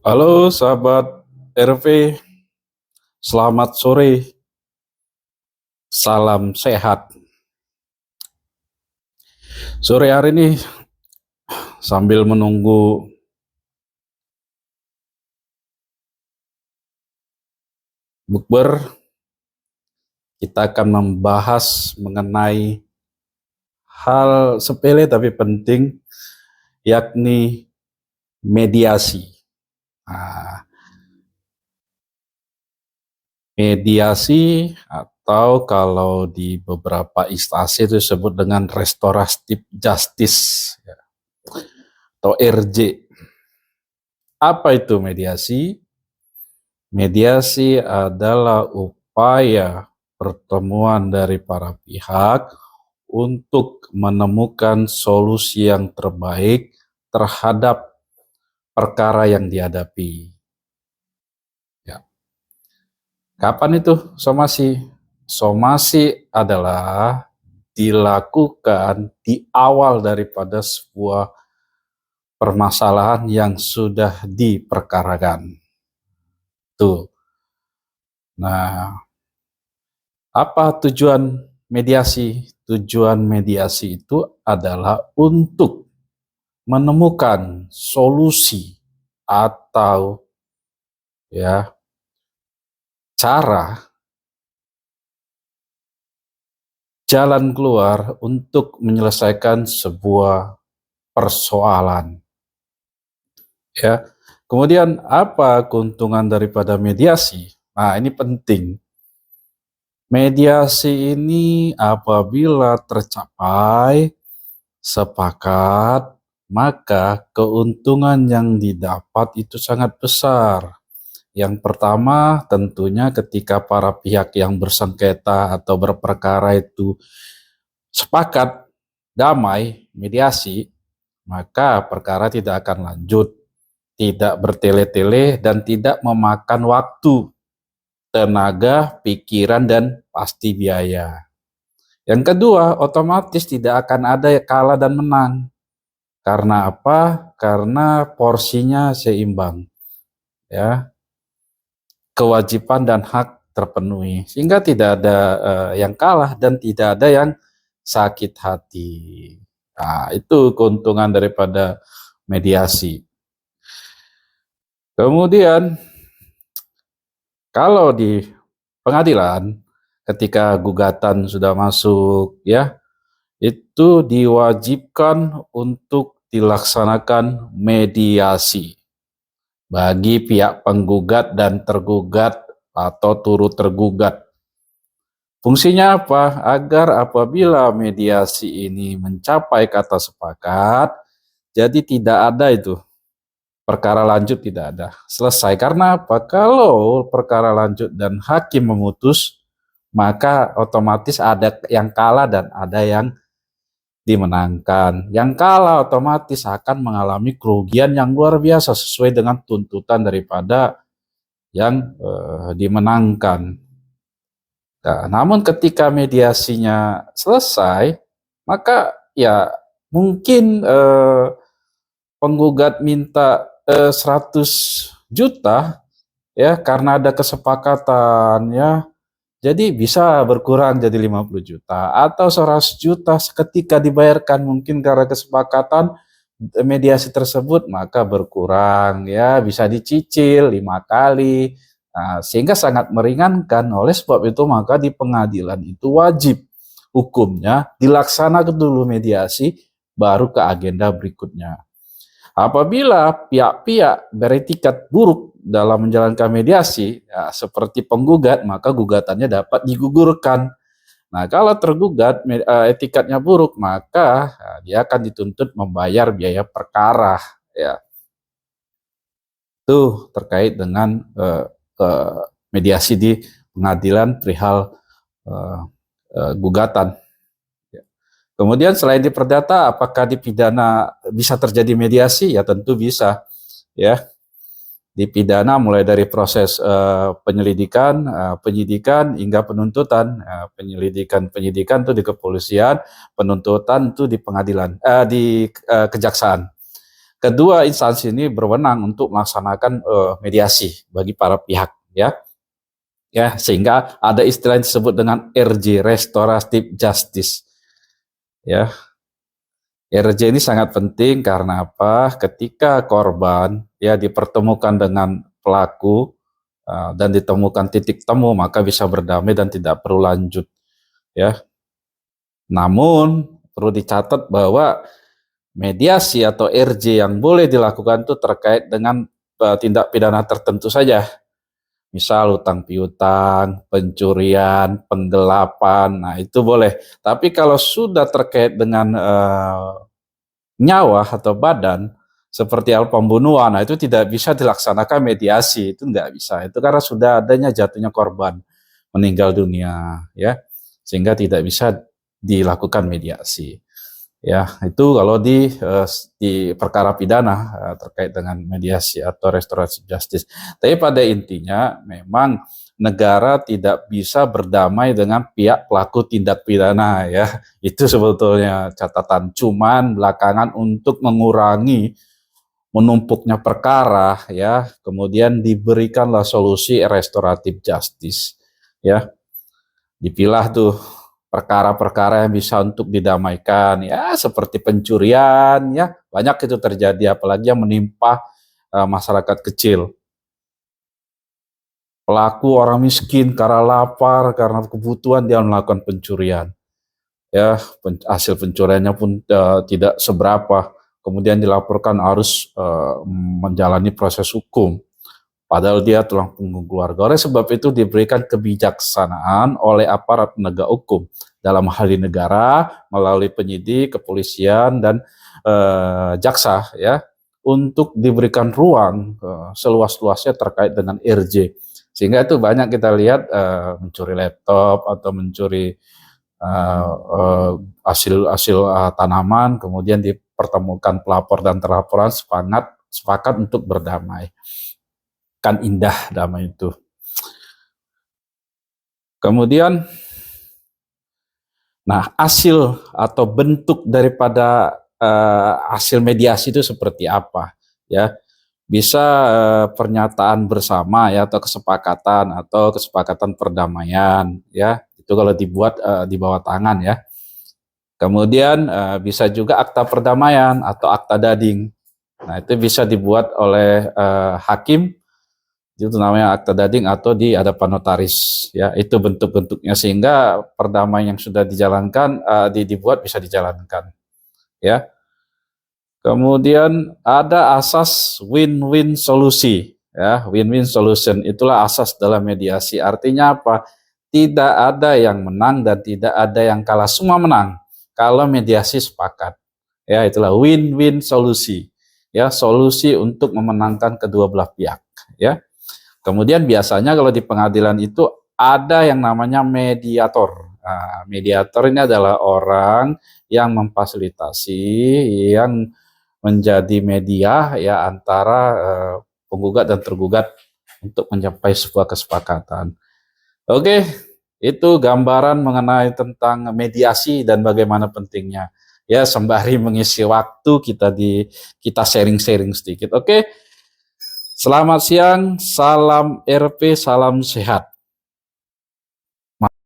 Halo sahabat RV, selamat sore, salam sehat. Sore hari ini sambil menunggu bukber, kita akan membahas mengenai hal sepele tapi penting, yakni mediasi. Nah, mediasi atau kalau di beberapa instansi itu disebut dengan restoratif justice atau RJ. Apa itu mediasi? Mediasi adalah upaya pertemuan dari para pihak untuk menemukan solusi yang terbaik terhadap perkara yang dihadapi. Ya. Kapan itu somasi? Somasi adalah dilakukan di awal daripada sebuah permasalahan yang sudah diperkarakan. Tuh. Nah, apa tujuan mediasi? Tujuan mediasi itu adalah untuk menemukan solusi atau ya cara jalan keluar untuk menyelesaikan sebuah persoalan. Ya. Kemudian apa keuntungan daripada mediasi? Nah, ini penting. Mediasi ini apabila tercapai sepakat, maka keuntungan yang didapat itu sangat besar. Yang pertama tentunya ketika para pihak yang bersengketa atau berperkara itu sepakat, damai, mediasi, maka perkara tidak akan lanjut, tidak bertele-tele dan tidak memakan waktu, tenaga, pikiran, dan pasti biaya. Yang kedua, otomatis tidak akan ada kalah dan menang. Karena apa? Karena porsinya seimbang. Ya, kewajiban dan hak terpenuhi. Sehingga tidak ada yang kalah dan tidak ada yang sakit hati. Nah, itu keuntungan daripada mediasi. Kemudian, kalau di pengadilan, ketika gugatan sudah masuk, ya, itu diwajibkan untuk dilaksanakan mediasi bagi pihak penggugat dan tergugat atau turut tergugat. Fungsinya apa? Agar apabila mediasi ini mencapai kata sepakat, jadi tidak ada itu perkara lanjut, tidak ada. Selesai. Karena apa? Kalau perkara lanjut dan hakim memutus, maka otomatis ada yang kalah dan ada yang dimenangkan. Yang kalah otomatis akan mengalami kerugian yang luar biasa sesuai dengan tuntutan daripada yang dimenangkan. Nah, namun ketika mediasinya selesai, maka ya mungkin penggugat minta 100 juta ya karena ada kesepakatan ya. Jadi bisa berkurang jadi 50 juta atau 100 juta seketika dibayarkan mungkin karena kesepakatan mediasi tersebut maka berkurang ya bisa dicicil 5 kali. Nah, sehingga sangat meringankan. Oleh sebab itu maka di pengadilan itu wajib hukumnya dilaksanakan dulu mediasi baru ke agenda berikutnya. Apabila pihak-pihak beretikat buruk dalam menjalankan mediasi, ya, seperti penggugat, maka gugatannya dapat digugurkan. Nah, kalau tergugat etikatnya buruk, maka dia akan dituntut membayar biaya perkara. Ya, itu terkait dengan mediasi di pengadilan perihal gugatan. Kemudian selain di perdata, apakah di pidana bisa terjadi mediasi? Ya tentu bisa. Ya, di pidana mulai dari proses penyelidikan, penyidikan hingga penuntutan. Penyidikan itu di kepolisian, penuntutan itu di pengadilan, di kejaksaan. kedua instansi ini berwenang untuk melaksanakan mediasi bagi para pihak, ya, sehingga ada istilah yang disebut dengan RJ, Restoratif Justice, ya. RJ ini sangat penting karena apa? Ketika korban ya dipertemukan dengan pelaku dan ditemukan titik temu, maka bisa berdamai dan tidak perlu lanjut, ya. Namun perlu dicatat bahwa mediasi atau RJ yang boleh dilakukan itu terkait dengan tindak pidana tertentu saja. Misal utang piutang, pencurian, penggelapan, nah itu boleh. Tapi kalau sudah terkait dengan nyawa atau badan, seperti hal pembunuhan, nah itu tidak bisa dilaksanakan mediasi, itu nggak bisa. Itu karena sudah adanya jatuhnya korban meninggal dunia, ya, sehingga tidak bisa dilakukan mediasi. Ya, itu kalau di perkara pidana terkait dengan mediasi atau restoratif justice. Tapi pada intinya memang negara tidak bisa berdamai dengan pihak pelaku tindak pidana, ya. Itu sebetulnya catatan. Cuman belakangan untuk mengurangi menumpuknya perkara, ya, kemudian diberikanlah solusi restoratif justice, ya. Dipilah tuh perkara-perkara yang bisa untuk didamaikan, ya, seperti pencurian, ya, banyak itu terjadi, apalagi yang menimpa masyarakat kecil. Pelaku orang miskin karena lapar, karena kebutuhan dia melakukan pencurian, ya, hasil pencuriannya pun tidak seberapa, kemudian dilaporkan harus menjalani proses hukum. Padahal dia tulang punggung keluarga. Oleh sebab itu diberikan kebijaksanaan oleh aparat penegak hukum dalam hal di negara melalui penyidik, kepolisian dan jaksa, ya, untuk diberikan ruang seluas-luasnya terkait dengan RJ. Sehingga itu banyak kita lihat mencuri laptop atau mencuri hasil tanaman, kemudian dipertemukan pelapor dan terlaporan sepakat untuk berdamai. Kan indah damai itu. Kemudian, nah, hasil atau bentuk daripada hasil mediasi itu seperti apa, ya? Bisa pernyataan bersama, ya, atau kesepakatan perdamaian, ya. Itu kalau dibuat di bawah tangan, ya. Kemudian bisa juga akta perdamaian atau akta dading. Nah, itu bisa dibuat oleh hakim. Itu namanya akta dading atau di hadapan notaris, ya. Itu bentuk-bentuknya sehingga perdamaian yang sudah dijalankan dibuat bisa dijalankan, ya. Kemudian ada asas win-win solusi, ya. Win-win solution itulah asas dalam mediasi. Artinya apa? Tidak ada yang menang dan tidak ada yang kalah, semua menang kalau mediasi sepakat, ya. Itulah win-win solusi, ya, solusi untuk memenangkan kedua belah pihak, ya. Kemudian biasanya kalau di pengadilan itu ada yang namanya mediator. Nah, mediator ini adalah orang yang memfasilitasi, yang menjadi media, ya, antara penggugat dan tergugat untuk mencapai sebuah kesepakatan. Oke, itu gambaran mengenai tentang mediasi dan bagaimana pentingnya. Ya, sembari mengisi waktu kita sharing-sharing sedikit. Oke. Selamat siang, salam RP, salam sehat.